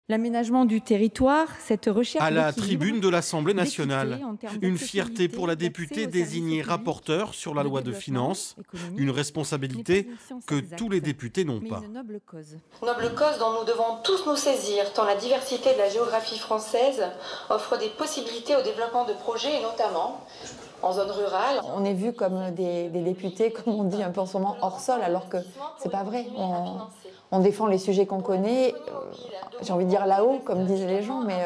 L'aménagement du territoire, cette recherche À la d'équilibre, tribune de l'Assemblée nationale, d'équité en termes une fierté pour la d'accessibilité, députée d'accès aux services désignée publics, rapporteure sur la de loi de développement finances, économique, une n'est pas responsabilité une science que exacte, tous les députés n'ont mais pas. une noble cause. Noble cause dont nous devons tous nous saisir, tant la diversité de la géographie française offre des possibilités au développement de projets, et notamment en zone rurale. On est vu comme des députés, comme on dit un peu en ce moment, hors sol, alors que c'est pas vrai. On défend les sujets qu'on connaît, j'ai envie de dire là-haut, comme disaient les gens, mais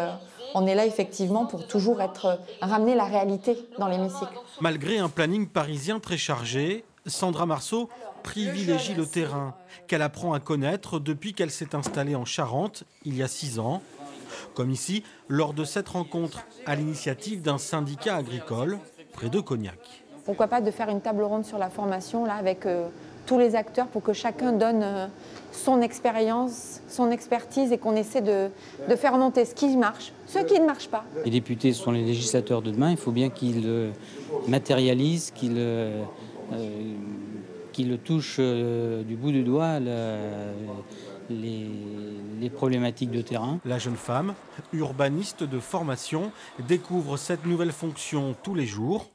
on est là effectivement pour toujours ramener la réalité dans l'hémicycle. Malgré un planning parisien très chargé, Sandra Marceau privilégie le terrain, qu'elle apprend à connaître depuis qu'elle s'est installée en Charente il y a 6 ans. Comme ici, lors de cette rencontre à l'initiative d'un syndicat agricole près de Cognac. Pourquoi pas de faire une table ronde sur la formation là, avec tous les acteurs pour que chacun donne son expérience, son expertise et qu'on essaie de faire monter ce qui marche, ce qui ne marche pas. Les députés sont les législateurs de demain, il faut bien qu'ils matérialisent, qu'ils touchent du bout du doigt les problématiques de terrain. La jeune femme, urbaniste de formation, découvre cette nouvelle fonction tous les jours.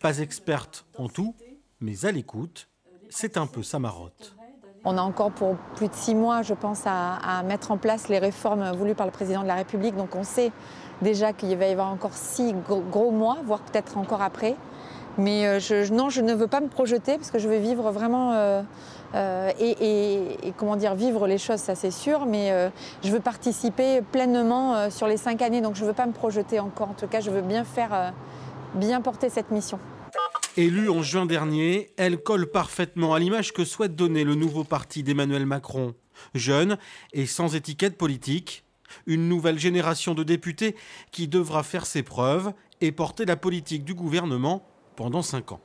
Pas experte en tout, mais à l'écoute, c'est un peu sa marotte. On a encore pour plus de 6 mois, je pense, à mettre en place les réformes voulues par le président de la République. Donc on sait déjà qu'il va y avoir encore 6 gros mois, voire peut-être encore après. Mais non, je ne veux pas me projeter parce que je veux vivre vraiment et comment dire, vivre les choses, ça c'est sûr. Mais je veux participer pleinement sur les 5 années. Donc je ne veux pas me projeter encore. En tout cas, je veux bien faire, bien porter cette mission. Élue en juin dernier, elle colle parfaitement à l'image que souhaite donner le nouveau parti d'Emmanuel Macron. Jeune et sans étiquette politique, une nouvelle génération de députés qui devra faire ses preuves et porter la politique du gouvernement pendant 5 ans.